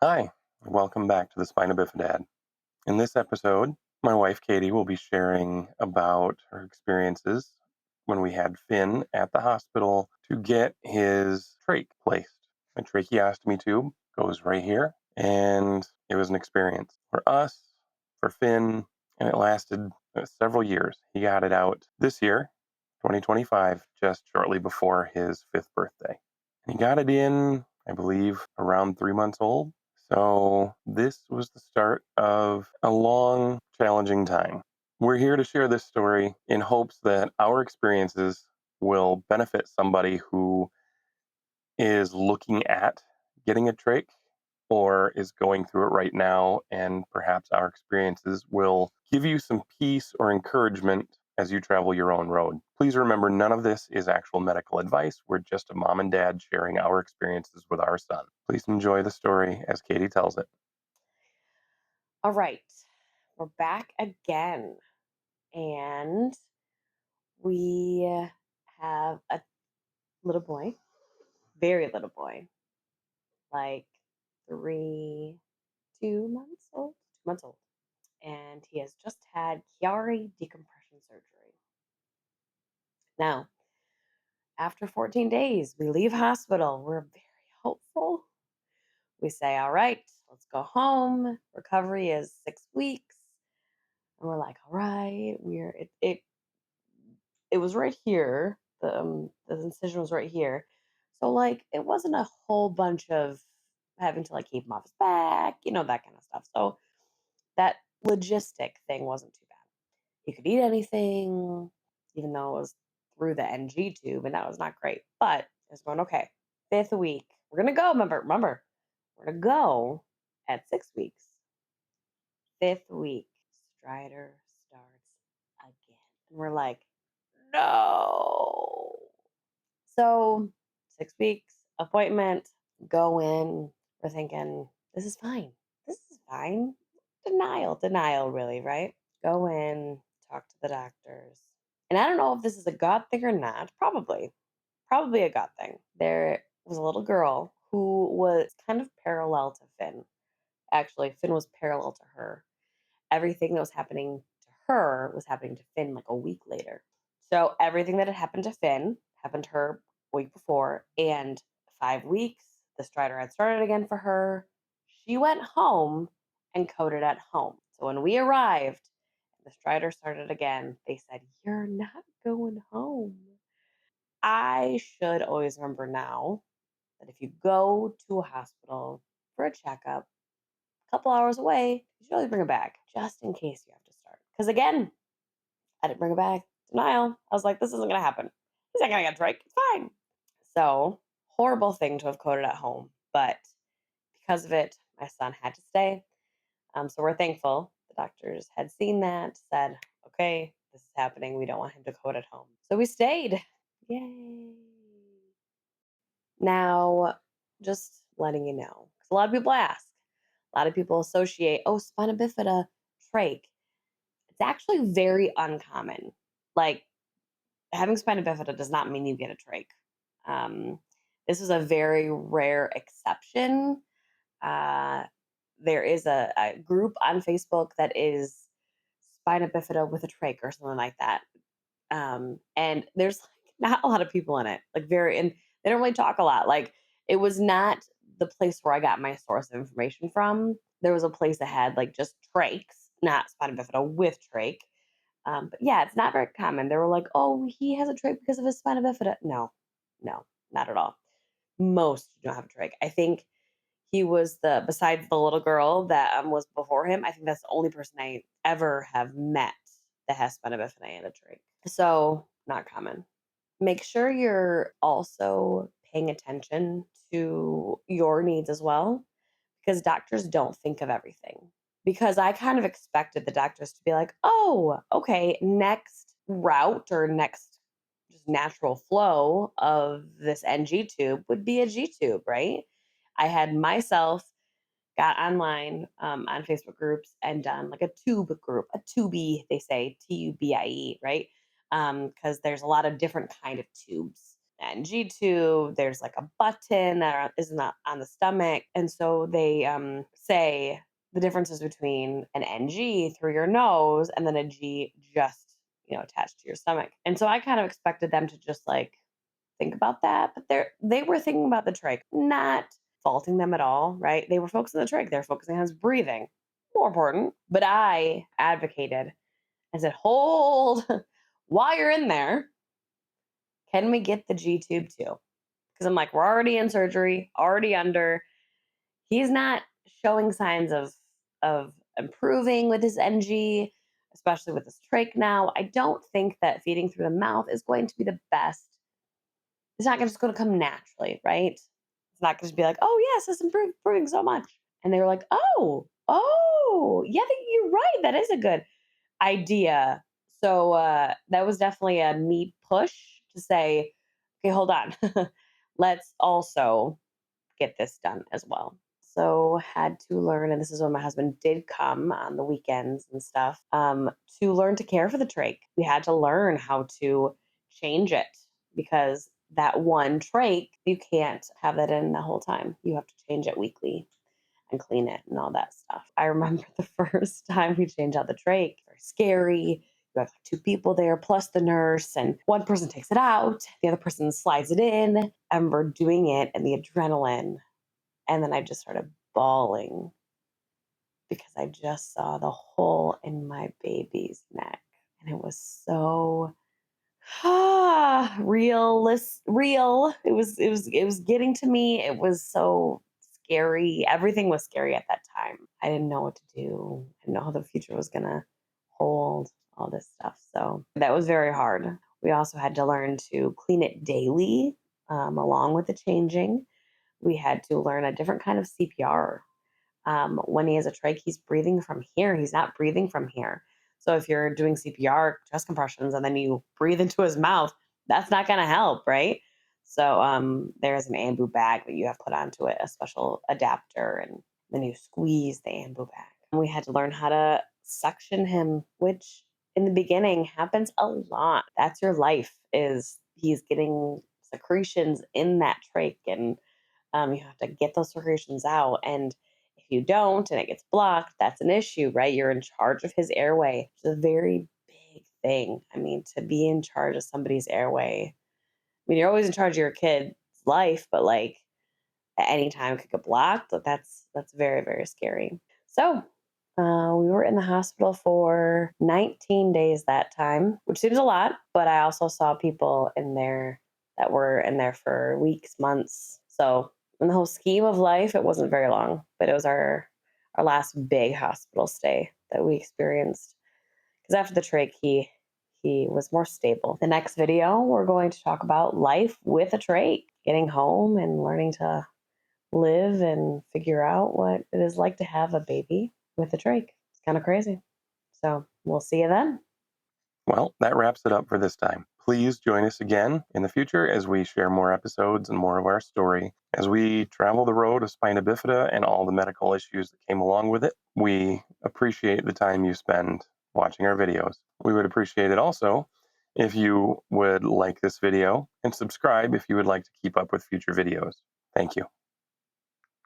Hi, welcome back to the Spina BifiDad. In this episode, my wife Katie will be sharing about her experiences when we had Finn at the hospital to get his trach placed. A tracheostomy tube goes right here, and it was an experience for us, for Finn, and it lasted several years. He got it out this year, 2025, just shortly before his 5th birthday. And he got it in, I believe, around 3 months old. So this was the start of a long, challenging time. We're here to share this story in hopes that our experiences will benefit somebody who is looking at getting a trach or is going through it right now, and perhaps our experiences will give you some peace or encouragement as you travel your own road. Please remember, none of this is actual medical advice. We're just a mom and dad sharing our experiences with our son. Please enjoy the story as Katie tells it. All right, we're back again, and we have a little boy, very little boy, like 2 months old, 2 months old, and he has just had Chiari decompression surgery. Now, after 14 days, we leave hospital. We're very hopeful. We say, "All right, let's go home. Recovery is 6 weeks," and we're like, "All right, it was right here. The incision was right here. So like it wasn't a whole bunch of having to like keep him off his back, that kind of stuff. So that logistic thing wasn't too bad. He could eat anything, even though it was through the NG tube, and that was not great. But it's going okay. 5th week. We're gonna go, remember, we're gonna go at 6 weeks. 5th week, Strider starts again. And we're like, no. So 6 weeks, appointment, go in. We're thinking, this is fine. This is fine. Denial, really, right? Go in, talk to the doctors. And I don't know if this is a God thing or not. Probably a God thing. There was a little girl who was kind of parallel to Finn. Actually, Finn was parallel to her. Everything that was happening to her was happening to Finn like a week later. So everything that had happened to Finn happened to her a week before, and 5 weeks, the strider had started again for her. She went home and coded at home. So when we arrived, the strider started again. They said, "You're not going home." I should always remember now that if you go to a hospital for a checkup, a couple hours away, you should always bring it back just in case you have to start. Because again, I didn't bring it back. Denial. I was like, this isn't going to happen. He's not going to get Drake. It's fine. So, horrible thing to have coded at home. But because of it, my son had to stay. So, we're thankful. The doctors had seen that, said, okay, this is happening. We don't want him to code at home. So, we stayed. Yay. Now, just letting you know, because a lot of people ask, a lot of people associate, oh, spina bifida, trach. It's actually very uncommon. Like, having spina bifida does not mean you get a trach. Um, this is a very rare exception. Uh, there is a group on Facebook that is spina bifida with a trach or something like that. And there's like not a lot of people in it. And they don't really talk a lot. Like, it was not the place where I got my source of information from. There was a place that had like just trachs, not spina bifida with trach. But yeah, it's not very common. They were like, "Oh, he has a trach because of his spina bifida." No, no, not at all. Most don't have a trach. I think he was besides the little girl that was before him. I think that's the only person I ever have met that has spina bifida and a trach. So not common. Make sure you're also paying attention to your needs as well, because doctors don't think of everything. Because I kind of expected the doctors to be like, "Oh, okay, next route or next just natural flow of this NG tube would be a G tube," right? I had myself got online on Facebook groups and done like a tube group, a tubie, they say, TUBIE, right? Because there's a lot of different kind of tubes. NG tube. There's like a button that is not on the stomach. And so they say the differences between an NG through your nose and then a G just, attached to your stomach. And so I kind of expected them to just like think about that, but they were thinking about the trach, not faulting them at all, right? They were focusing on the trach. They're focusing on his breathing. More important. But I advocated. I said, hold while you're in there, can we get the G tube too? Because I'm like, we're already in surgery, already under. He's not showing signs of improving with his NG, especially with his trach now. I don't think that feeding through the mouth is going to be the best. It's not just going to come naturally, right? It's not going to be like, oh yes, it's improving so much. And they were like, oh, yeah, you're right. That is a good idea. So that was definitely a me push to say, okay, hold on. Let's also get this done as well. So had to learn, and this is when my husband did come on the weekends and stuff, to learn to care for the trach. We had to learn how to change it because that one trach, you can't have that in the whole time. You have to change it weekly and clean it and all that stuff. I remember the first time we changed out the trach, very scary. You have two people there plus the nurse, and one person takes it out, the other person slides it in. I remember doing it and the adrenaline. And then I just started bawling because I just saw the hole in my baby's neck. And it was so real. It was getting to me. It was so scary. Everything was scary at that time. I didn't know what to do. I didn't know how the future was gonna hold all this stuff. So that was very hard. We also had to learn to clean it daily, along with the changing. We had to learn a different kind of CPR. When he has a trach, he's breathing from here. He's not breathing from here. So if you're doing CPR, chest compressions, and then you breathe into his mouth, that's not going to help, right? So there's an ambu bag that you have put onto it, a special adapter, and then you squeeze the ambu bag. And we had to learn how to suction him, which in the beginning happens a lot. That's your life. Is he's getting secretions in that trach, and you have to get those secretions out. And if you don't and it gets blocked, that's an issue, right? You're in charge of his airway. It's a very big thing. I mean, to be in charge of somebody's airway, I mean, you're always in charge of your kid's life, but like at any time it could get blocked. That's very, very scary. So we were in the hospital for 19 days that time, which seems a lot, but I also saw people in there that were in there for weeks, months. So in the whole scheme of life, it wasn't very long, but it was our last big hospital stay that we experienced. Because after the trach, he was more stable. The next video, we're going to talk about life with a trach, getting home and learning to live and figure out what it is like to have a baby with a trach. It's kind of crazy. So we'll see you then. Well, that wraps it up for this time. Please join us again in the future as we share more episodes and more of our story. As we travel the road of spina bifida and all the medical issues that came along with it, we appreciate the time you spend watching our videos. We would appreciate it also if you would like this video and subscribe if you would like to keep up with future videos. Thank you.